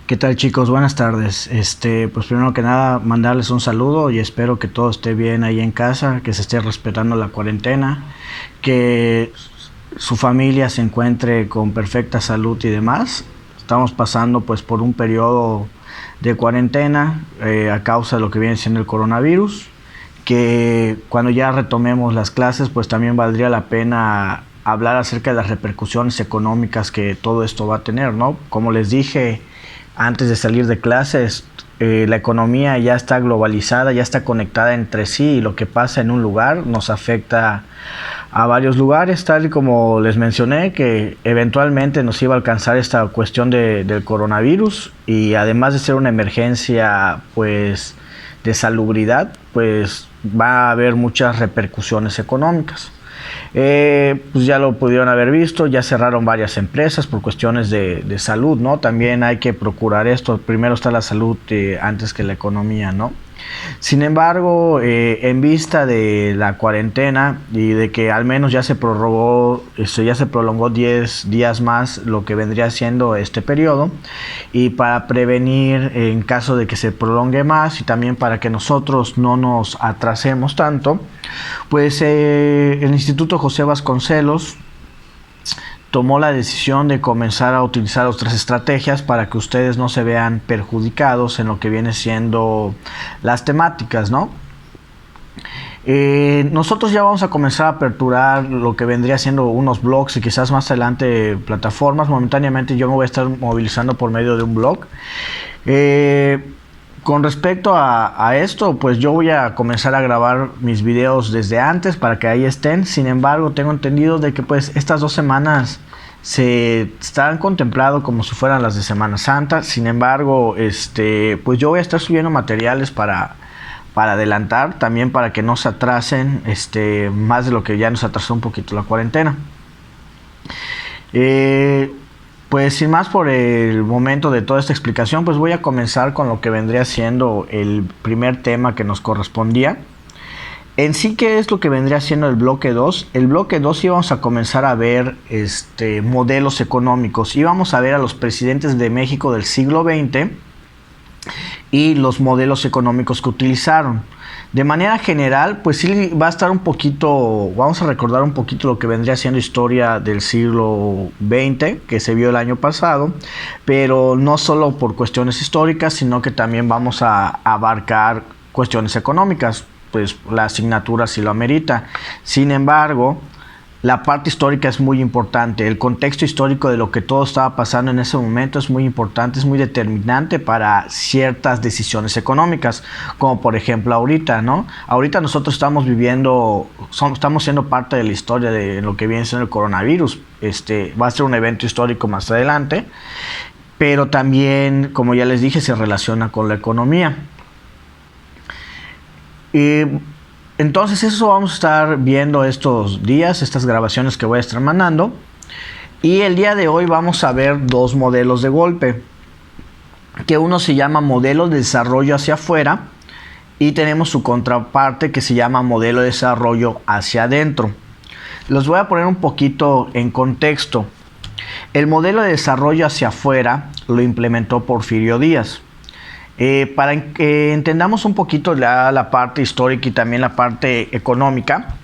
¿Qué tal, chicos? Buenas tardes. Pues primero que nada, mandarles un saludo y espero que todo esté bien ahí en casa, que se esté respetando la cuarentena, que su familia se encuentre con perfecta salud y demás. Estamos pasando pues por un periodo de cuarentena a causa de lo que viene siendo el coronavirus, que cuando ya retomemos las clases pues también valdría la pena hablar acerca de las repercusiones económicas que todo esto va a tener, ¿no? Como les dije antes de salir de clases, la economía ya está globalizada, ya está conectada entre sí y lo que pasa en un lugar nos afecta a varios lugares, tal y como les mencioné, que eventualmente nos iba a alcanzar esta cuestión del coronavirus y además de ser una emergencia pues de salubridad, pues va a haber muchas repercusiones económicas. Pues ya lo pudieron haber visto, ya cerraron varias empresas por cuestiones de salud, ¿no? También hay que procurar esto, primero está la salud antes que la economía, ¿no? Sin embargo, en vista de la cuarentena y de que al menos ya se prorrogó, ya se prolongó 10 días más lo que vendría siendo este periodo, y para prevenir en caso de que se prolongue más y también para que nosotros no nos atrasemos tanto, pues el Instituto José Vasconcelos tomó la decisión de comenzar a utilizar otras estrategias para que ustedes no se vean perjudicados en lo que viene siendo las temáticas, ¿no? Nosotros ya vamos a comenzar a aperturar lo que vendría siendo unos blogs y quizás más adelante plataformas. Momentáneamente yo me voy a estar movilizando por medio de un blog. Con respecto a esto, pues yo voy a comenzar a grabar mis videos desde antes para que ahí estén. Sin embargo, tengo entendido de que pues estas 2 semanas se están contemplado como si fueran las de Semana Santa. Sin embargo, pues yo voy a estar subiendo materiales para adelantar, también para que no se atrasen más de lo que ya nos atrasó un poquito la cuarentena. Pues sin más por el momento de toda esta explicación, pues voy a comenzar con lo que vendría siendo el primer tema que nos correspondía. En sí, ¿qué es lo que vendría siendo el bloque 2? El bloque 2 íbamos a comenzar a ver modelos económicos. Íbamos a ver a los presidentes de México del siglo XX y los modelos económicos que utilizaron. De manera general, pues sí va a estar un poquito, vamos a recordar un poquito lo que vendría siendo historia del siglo XX, que se vio el año pasado, pero no solo por cuestiones históricas, sino que también vamos a abarcar cuestiones económicas, pues la asignatura sí lo amerita. Sin embargo, la parte histórica es muy importante, el contexto histórico de lo que todo estaba pasando en ese momento es muy importante, es muy determinante para ciertas decisiones económicas, como por ejemplo ahorita, ¿no? Ahorita nosotros estamos viviendo, estamos siendo parte de la historia de lo que viene siendo el coronavirus. Va a ser un evento histórico más adelante, pero también, como ya les dije, se relaciona con la economía. Entonces eso vamos a estar viendo estos días, estas grabaciones que voy a estar mandando. Y el día de hoy vamos a ver dos modelos de golpe, que uno se llama modelo de desarrollo hacia afuera y tenemos su contraparte que se llama modelo de desarrollo hacia adentro. Los voy a poner un poquito en contexto. El modelo de desarrollo hacia afuera lo implementó Porfirio Díaz. Para que entendamos un poquito la parte histórica y también la parte económica,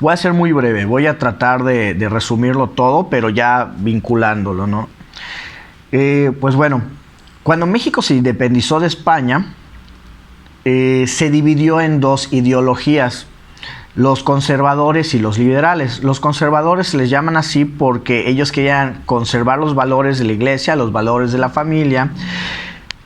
voy a ser muy breve, voy a tratar de resumirlo todo, pero ya vinculándolo, ¿no? Pues bueno, cuando México se independizó de España, se dividió en dos ideologías, los conservadores y los liberales. Los conservadores se les llaman así porque ellos querían conservar los valores de la iglesia, los valores de la familia.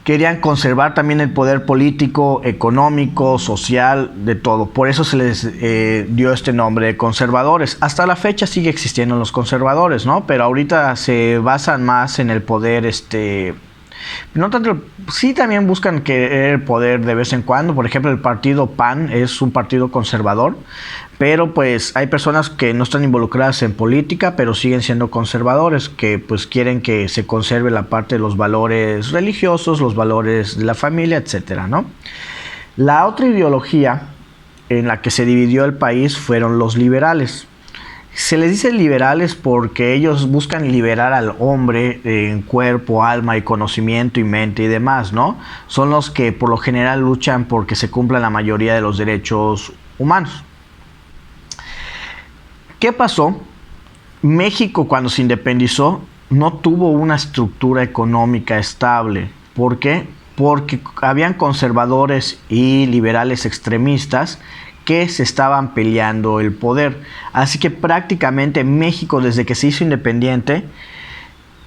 Querían conservar también el poder político, económico, social, de todo. Por eso se les dio este nombre de conservadores. Hasta la fecha sigue existiendo los conservadores, ¿no? Pero ahorita se basan más en el poder, no tanto, sí también buscan querer el poder de vez en cuando. Por ejemplo, el partido PAN es un partido conservador, pero pues hay personas que no están involucradas en política, pero siguen siendo conservadores, que pues quieren que se conserve la parte de los valores religiosos, los valores de la familia, etcétera, ¿no? La otra ideología en la que se dividió el país fueron los liberales. Se les dice liberales porque ellos buscan liberar al hombre en cuerpo, alma y conocimiento y mente y demás, ¿no? Son los que por lo general luchan porque se cumplan la mayoría de los derechos humanos. ¿Qué pasó? México, cuando se independizó, no tuvo una estructura económica estable. ¿Por qué? Porque habían conservadores y liberales extremistas que se estaban peleando el poder. Así que prácticamente México, desde que se hizo independiente,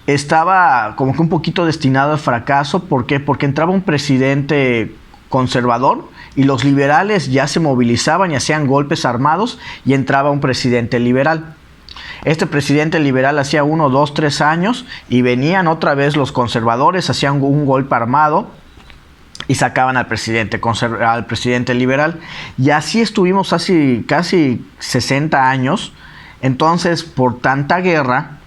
estaba como que un poquito destinado al fracaso. ¿Por qué? Porque entraba un presidente conservador y los liberales ya se movilizaban y hacían golpes armados, y entraba un presidente liberal. Este presidente liberal hacía 1, 2, 3 años y venían otra vez los conservadores, hacían un golpe armado y sacaban al presidente liberal. Y así estuvimos casi 60 años. Entonces, por tanta guerra,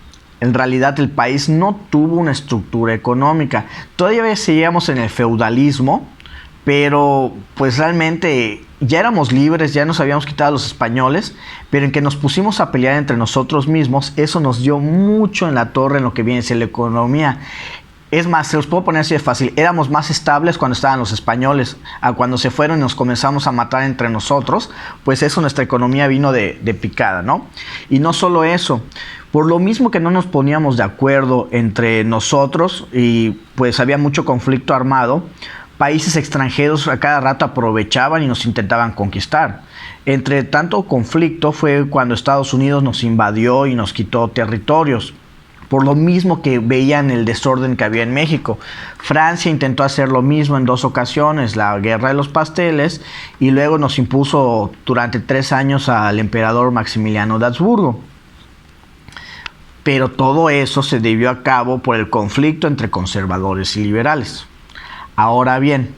en realidad el país no tuvo una estructura económica. Todavía seguíamos en el feudalismo, pero pues realmente ya éramos libres, ya nos habíamos quitado a los españoles, pero en que nos pusimos a pelear entre nosotros mismos, eso nos dio mucho en la torre en lo que viene a ser la economía. Es más, se los puedo poner así de fácil, éramos más estables cuando estaban los españoles, a cuando se fueron y nos comenzamos a matar entre nosotros, pues eso, nuestra economía vino de picada, ¿no? Y no solo eso, por lo mismo que no nos poníamos de acuerdo entre nosotros y pues había mucho conflicto armado, países extranjeros a cada rato aprovechaban y nos intentaban conquistar. Entre tanto conflicto fue cuando Estados Unidos nos invadió y nos quitó territorios, por lo mismo que veían el desorden que había en México. Francia intentó hacer lo mismo en 2 ocasiones, la Guerra de los Pasteles, y luego nos impuso durante 3 años al emperador Maximiliano de Habsburgo. Pero todo eso se debió a cabo por el conflicto entre conservadores y liberales. Ahora bien,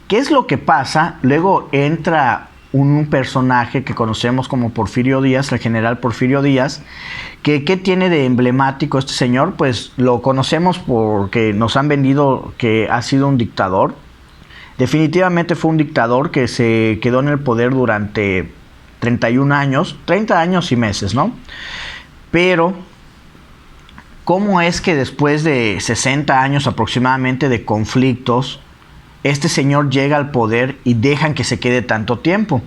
¿qué es lo que pasa? Luego entra un personaje que conocemos como Porfirio Díaz, el general Porfirio Díaz. ¿Qué tiene de emblemático este señor? Pues lo conocemos porque nos han vendido que ha sido un dictador. Definitivamente fue un dictador que se quedó en el poder durante 31 años, 30 años y meses, ¿no? Pero ¿cómo es que después de 60 años aproximadamente de conflictos, este señor llega al poder y dejan que se quede tanto tiempo?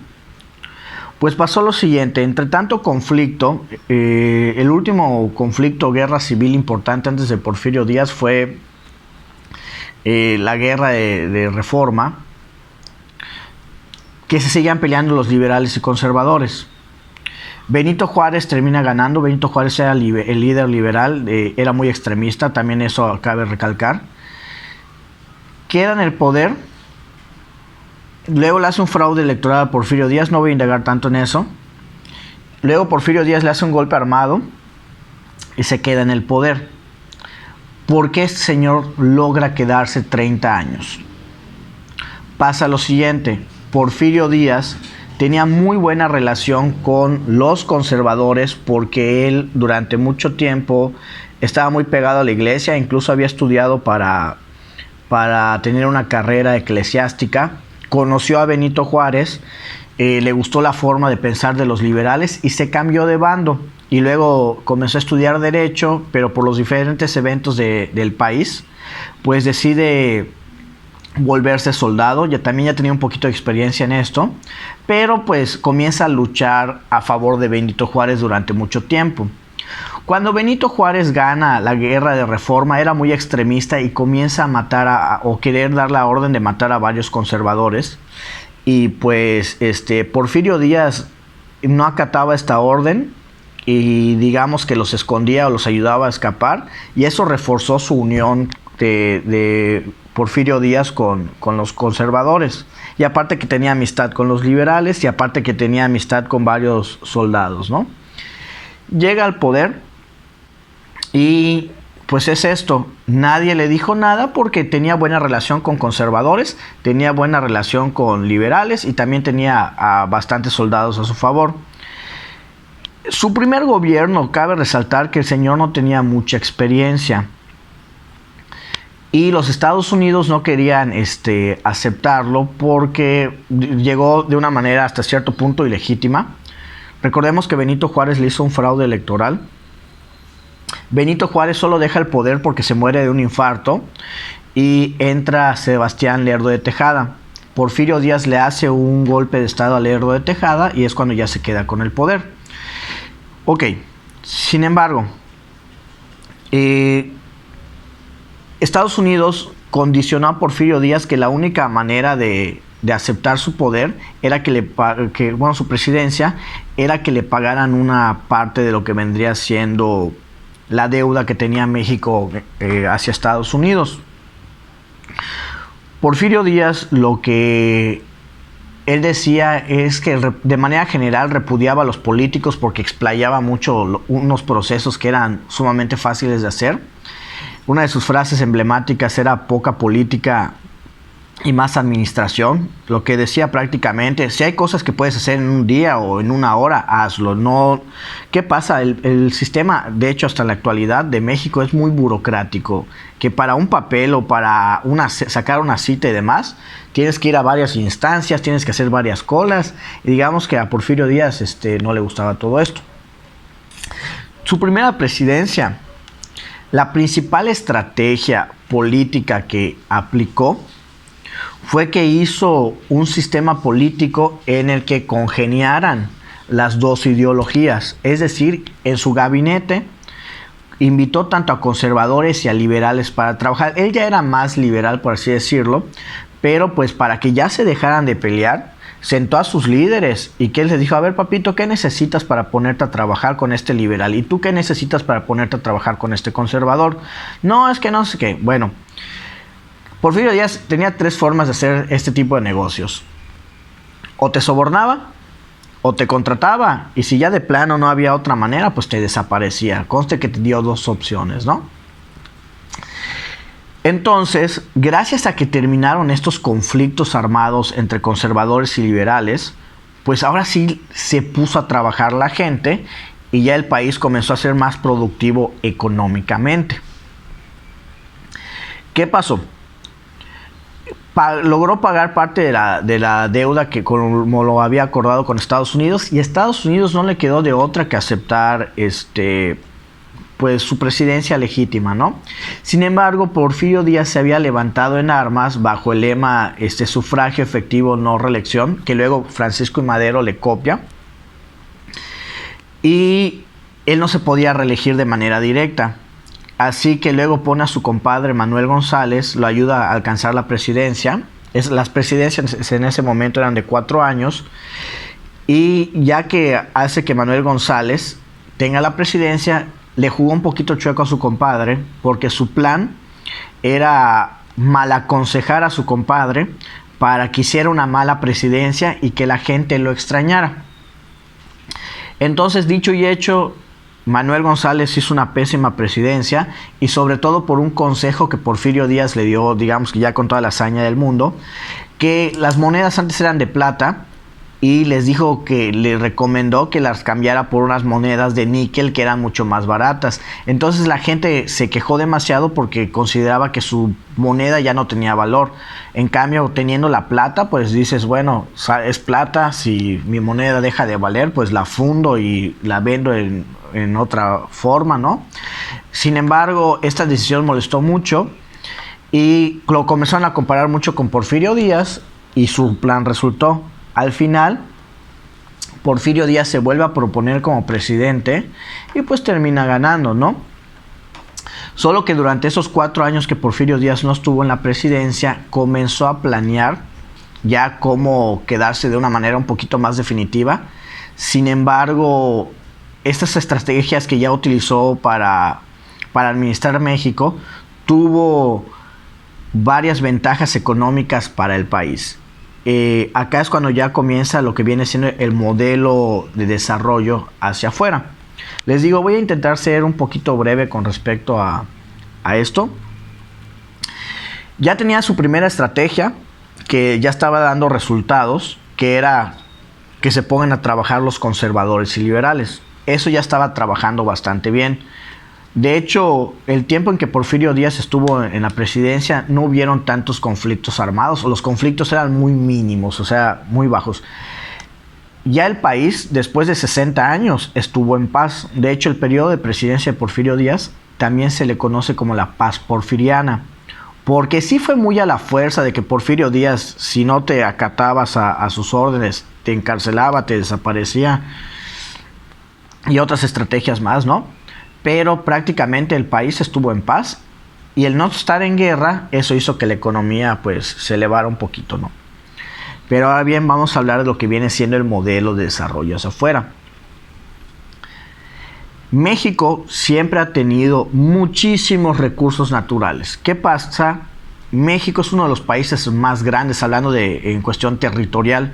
Pues pasó lo siguiente: entre tanto conflicto, el último conflicto, guerra civil importante antes de Porfirio Díaz fue la guerra de Reforma, que se seguían peleando los liberales y conservadores. Benito Juárez termina ganando. Benito Juárez era el líder liberal, era muy extremista, también eso cabe recalcar. Queda en el poder. Luego le hace un fraude electoral a Porfirio Díaz, no voy a indagar tanto en eso. Luego Porfirio Díaz le hace un golpe armado y se queda en el poder. ¿Por qué este señor logra quedarse 30 años? Pasa lo siguiente: Porfirio Díaz tenía muy buena relación con los conservadores porque él durante mucho tiempo estaba muy pegado a la iglesia, incluso había estudiado para tener una carrera eclesiástica. Conoció a Benito Juárez, le gustó la forma de pensar de los liberales y se cambió de bando. Y luego comenzó a estudiar Derecho, pero por los diferentes eventos del país, pues decide volverse soldado. También ya tenía un poquito de experiencia en esto, pero pues comienza a luchar a favor de Benito Juárez durante mucho tiempo. Cuando Benito Juárez gana la guerra de Reforma, era muy extremista y comienza a matar o querer dar la orden de matar a varios conservadores. Y pues Porfirio Díaz no acataba esta orden y digamos que los escondía o los ayudaba a escapar, y eso reforzó su unión de Porfirio Díaz con los conservadores. Y aparte que tenía amistad con los liberales, y aparte que tenía amistad con varios soldados, ¿no? Llega al poder y pues es esto: nadie le dijo nada porque tenía buena relación con conservadores, tenía buena relación con liberales y también tenía a bastantes soldados a su favor. Su primer gobierno, cabe resaltar que el señor no tenía mucha experiencia y los Estados Unidos no querían aceptarlo porque llegó de una manera hasta cierto punto ilegítima. Recordemos que Benito Juárez le hizo un fraude electoral. Benito Juárez solo deja el poder porque se muere de un infarto y entra Sebastián Lerdo de Tejada. Porfirio Díaz le hace un golpe de estado a Lerdo de Tejada y es cuando ya se queda con el poder. Ok, sin embargo, Estados Unidos condicionó a Porfirio Díaz que la única manera de aceptar su poder era su presidencia era que le pagaran una parte de lo que vendría siendo la deuda que tenía México hacia Estados Unidos. Porfirio Díaz lo que él decía es que de manera general repudiaba a los políticos porque explayaba mucho unos procesos que eran sumamente fáciles de hacer. Una de sus frases emblemáticas era poca política y más administración, lo que decía prácticamente, si hay cosas que puedes hacer en un día o en una hora, hazlo. No, ¿qué pasa? El sistema, de hecho, hasta la actualidad de México es muy burocrático, que para un papel o para sacar una cita y demás, tienes que ir a varias instancias, tienes que hacer varias colas, y digamos que a Porfirio Díaz no le gustaba todo esto. Su primera presidencia, la principal estrategia política que aplicó fue que hizo un sistema político en el que congeniaran las dos ideologías. Es decir, en su gabinete invitó tanto a conservadores y a liberales para trabajar. Él ya era más liberal, por así decirlo, pero pues para que ya se dejaran de pelear, sentó a sus líderes y que él les dijo, a ver, papito, ¿qué necesitas para ponerte a trabajar con este liberal? ¿Y tú qué necesitas para ponerte a trabajar con este conservador? No, es que no sé qué. Bueno, Porfirio Díaz tenía tres formas de hacer este tipo de negocios. O te sobornaba, o te contrataba, y si ya de plano no había otra manera, pues te desaparecía. Conste que te dio dos opciones, ¿no? Entonces, gracias a que terminaron estos conflictos armados entre conservadores y liberales, pues ahora sí se puso a trabajar la gente y ya el país comenzó a ser más productivo económicamente. ¿Qué pasó? Logró pagar parte de la deuda que como lo había acordado con Estados Unidos, y a Estados Unidos no le quedó de otra que aceptar pues su presidencia legítima, ¿no? Sin embargo, Porfirio Díaz se había levantado en armas bajo el lema sufragio efectivo, no reelección, que luego Francisco I. Madero le copia, y él no se podía reelegir de manera directa. Así que luego pone a su compadre Manuel González, lo ayuda a alcanzar la presidencia. Las presidencias en ese momento eran de 4 años. Y ya que hace que Manuel González tenga la presidencia, le jugó un poquito chueco a su compadre, porque su plan era mal aconsejar a su compadre para que hiciera una mala presidencia y que la gente lo extrañara. Entonces, dicho y hecho, Manuel González hizo una pésima presidencia, y sobre todo por un consejo que Porfirio Díaz le dio, digamos que ya con toda la hazaña del mundo, que las monedas antes eran de plata, y les dijo que le recomendó que las cambiara por unas monedas de níquel que eran mucho más baratas. Entonces la gente se quejó demasiado porque consideraba que su moneda ya no tenía valor. En cambio, teniendo la plata, pues dices, bueno, es plata, si mi moneda deja de valer, pues la fundo y la vendo en otra forma, ¿no? Sin embargo, esta decisión molestó mucho y lo comenzaron a comparar mucho con Porfirio Díaz, y su plan resultó. Al final, Porfirio Díaz se vuelve a proponer como presidente y pues termina ganando, ¿no? Solo que durante esos 4 años que Porfirio Díaz no estuvo en la presidencia, comenzó a planear ya cómo quedarse de una manera un poquito más definitiva. Sin embargo, estas estrategias que ya utilizó para administrar México tuvo varias ventajas económicas para el país. Acá es cuando ya comienza lo que viene siendo el modelo de desarrollo hacia afuera. Les digo, voy a intentar ser un poquito breve con respecto a esto. Ya tenía su primera estrategia que ya estaba dando resultados, que era que se pongan a trabajar los conservadores y liberales. Eso ya estaba trabajando bastante bien. De hecho, el tiempo en que Porfirio Díaz estuvo en la presidencia no hubieron tantos conflictos armados, o los conflictos eran muy mínimos, o sea, muy bajos. ya el país, después de 60 años, estuvo en paz. De hecho, el periodo de presidencia de Porfirio Díaz también se le conoce como la paz porfiriana, porque sí fue muy a la fuerza de que Porfirio Díaz, si no te acatabas a sus órdenes, te encarcelaba, te desaparecía, y otras estrategias más, ¿no? Pero prácticamente el país estuvo en paz, y el no estar en guerra, eso hizo que la economía pues se elevara un poquito, ¿no? Pero ahora bien, vamos a hablar de lo que viene siendo el modelo de desarrollo hacia afuera. México siempre ha tenido muchísimos recursos naturales. ¿Qué pasa? México es uno de los países más grandes, hablando en cuestión territorial,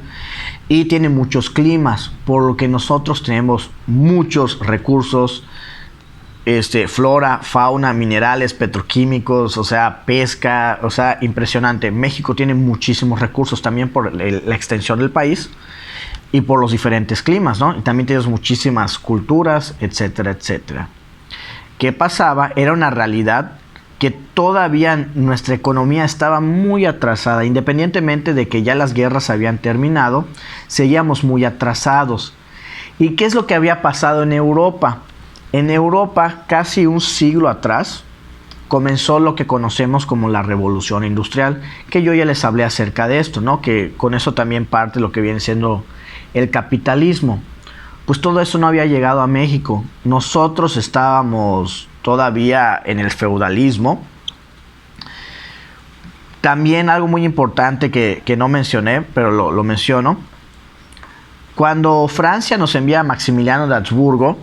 y tiene muchos climas, por lo que nosotros tenemos muchos recursos, flora, fauna, minerales, petroquímicos, o sea, pesca, o sea, impresionante. México tiene muchísimos recursos también por la extensión del país y por los diferentes climas, ¿no? Y también tenemos muchísimas culturas, etcétera, etcétera. ¿Qué pasaba? Era una realidad que todavía nuestra economía estaba muy atrasada, independientemente de que ya las guerras habían terminado, seguíamos muy atrasados. ¿Y qué es lo que había pasado en Europa? En Europa, casi un siglo atrás, comenzó lo que conocemos como la Revolución Industrial, que yo ya les hablé acerca de esto, ¿no? Que con eso también parte lo que viene siendo el capitalismo. Pues todo eso no había llegado a México. Nosotros estábamos todavía en el feudalismo. También algo muy importante que no mencioné, pero lo menciono. Cuando Francia nos envía a Maximiliano de Habsburgo,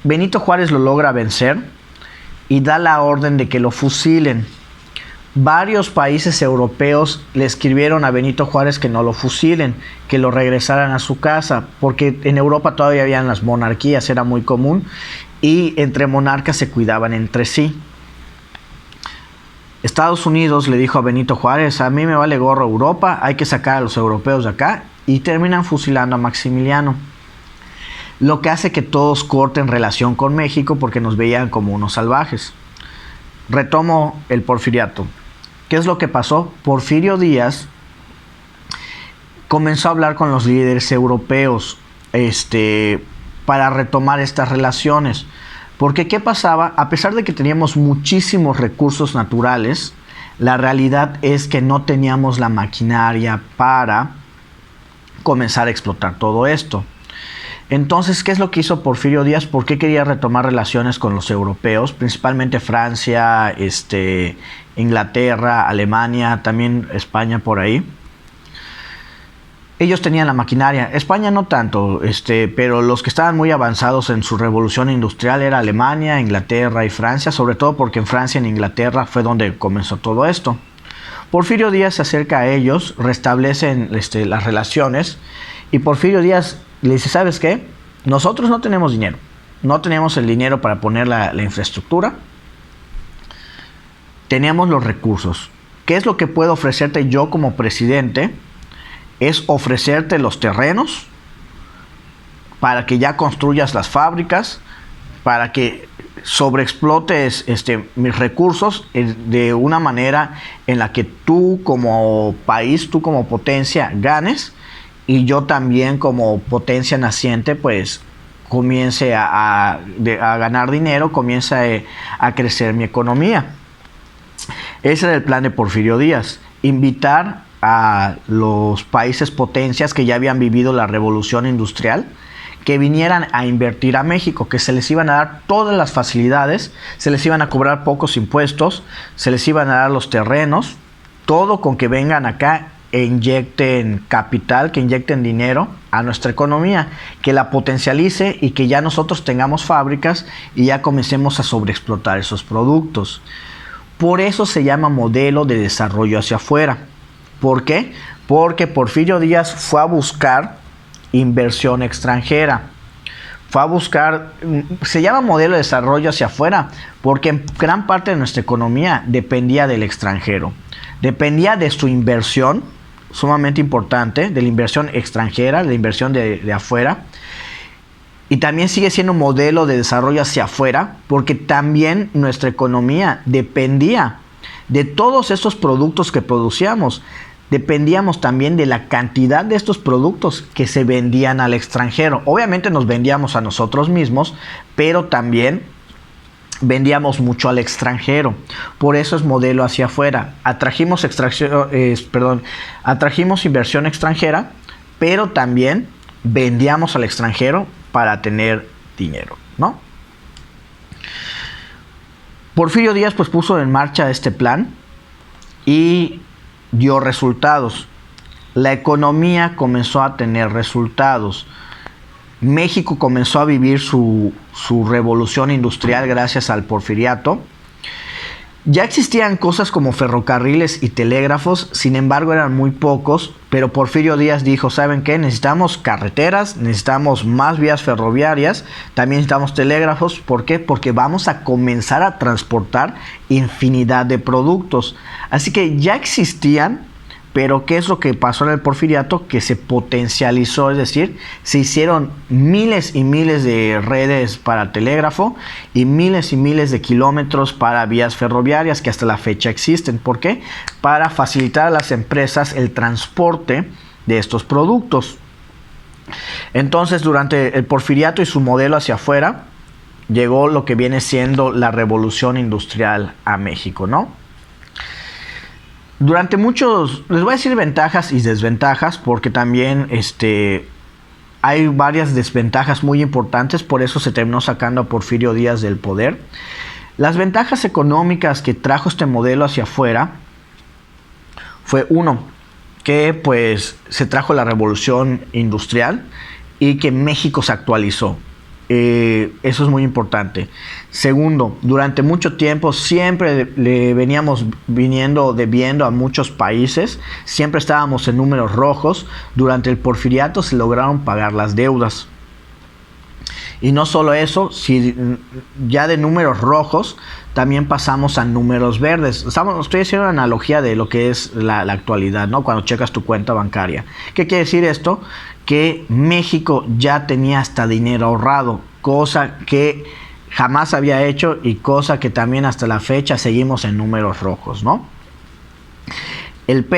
Benito Juárez lo logra vencer y da la orden de que lo fusilen. Varios países europeos le escribieron a Benito Juárez que no lo fusilen, que lo regresaran a su casa, porque en Europa todavía habían las monarquías, era muy común, y entre monarcas se cuidaban entre sí. Estados Unidos le dijo a Benito Juárez: a mí me vale gorro Europa, hay que sacar a los europeos de acá, y terminan fusilando a Maximiliano. Lo que hace que todos corten relación con México porque nos veían como unos salvajes. Retomo el porfiriato. ¿Qué es lo que pasó? Porfirio Díaz comenzó a hablar con los líderes europeos para retomar estas relaciones. Porque ¿qué pasaba? A pesar de que teníamos muchísimos recursos naturales, la realidad es que no teníamos la maquinaria para comenzar a explotar todo esto. Entonces, ¿qué es lo que hizo Porfirio Díaz? ¿Por qué quería retomar relaciones con los europeos? Principalmente Francia, Inglaterra, Alemania, también España por ahí. Ellos tenían la maquinaria. España no tanto, pero los que estaban muy avanzados en su revolución industrial era Alemania, Inglaterra y Francia, sobre todo porque en Francia y en Inglaterra fue donde comenzó todo esto. Porfirio Díaz se acerca a ellos, restablecen las relaciones, y Porfirio Díaz le dice: ¿sabes qué? Nosotros no tenemos dinero. No tenemos el dinero para poner la infraestructura. Tenemos los recursos. ¿Qué es lo que puedo ofrecerte yo como presidente? Es ofrecerte los terrenos para que ya construyas las fábricas, para que sobreexplotes mis recursos de una manera en la que tú como país, tú como potencia ganes, y yo también como potencia naciente pues comience a ganar dinero, comience a crecer mi economía. Ese era el plan de Porfirio Díaz: invitar a los países potencias que ya habían vivido la revolución industrial, que vinieran a invertir a México, que se les iban a dar todas las facilidades, se les iban a cobrar pocos impuestos, se les iban a dar los terrenos, todo con que vengan acá e inyecten capital, que inyecten dinero a nuestra economía, que la potencialice y que ya nosotros tengamos fábricas y ya comencemos a sobreexplotar esos productos. Por eso se llama modelo de desarrollo hacia afuera. ¿Por qué? Porque Porfirio Díaz fue a buscar inversión extranjera. Fue a buscar, se llama modelo de desarrollo hacia afuera, porque gran parte de nuestra economía dependía del extranjero. Dependía de su inversión, sumamente importante, de la inversión extranjera, de la inversión de afuera. Y también sigue siendo un modelo de desarrollo hacia afuera, porque también nuestra economía dependía de todos esos productos que producíamos. dependíamos también de la cantidad de estos productos que se vendían al extranjero. Obviamente nos vendíamos a nosotros mismos, pero también vendíamos mucho al extranjero. Por eso es modelo hacia afuera. Atrajimos inversión extranjera, pero también vendíamos al extranjero para tener dinero, ¿no? Porfirio Díaz pues puso en marcha este plan y dio resultados. La economía comenzó a tener resultados. México comenzó a vivir su revolución industrial gracias al porfiriato. Ya existían cosas como ferrocarriles y telégrafos, sin embargo eran muy pocos, pero Porfirio Díaz dijo, ¿saben qué? Necesitamos carreteras, necesitamos más vías ferroviarias, también necesitamos telégrafos. ¿Por qué? Porque vamos a comenzar a transportar infinidad de productos. Así que ya existían, pero ¿qué es lo que pasó en el porfiriato? Que se potencializó, es decir, se hicieron miles y miles de redes para telégrafo y miles de kilómetros para vías ferroviarias que hasta la fecha existen. ¿Por qué? Para facilitar a las empresas el transporte de estos productos. Entonces, durante el porfiriato y su modelo hacia afuera, llegó lo que viene siendo la revolución industrial a México, ¿no? Durante muchos, les voy a decir ventajas y desventajas, porque también hay varias desventajas muy importantes, por eso se terminó sacando a Porfirio Díaz del poder. Las ventajas económicas que trajo este modelo hacia afuera fue uno, que pues se trajo la revolución industrial y que México se actualizó. Eso es muy importante. Segundo, durante mucho tiempo siempre le veníamos debiendo a muchos países, siempre estábamos en números rojos. Durante el porfiriato se lograron pagar las deudas. Y no solo eso, si ya de números rojos también pasamos a números verdes. Estoy haciendo una analogía de lo que es la actualidad, ¿no? Cuando checas tu cuenta bancaria. ¿Qué quiere decir esto? Que México ya tenía hasta dinero ahorrado, cosa que jamás había hecho y cosa que también hasta la fecha seguimos en números rojos, ¿no? El peso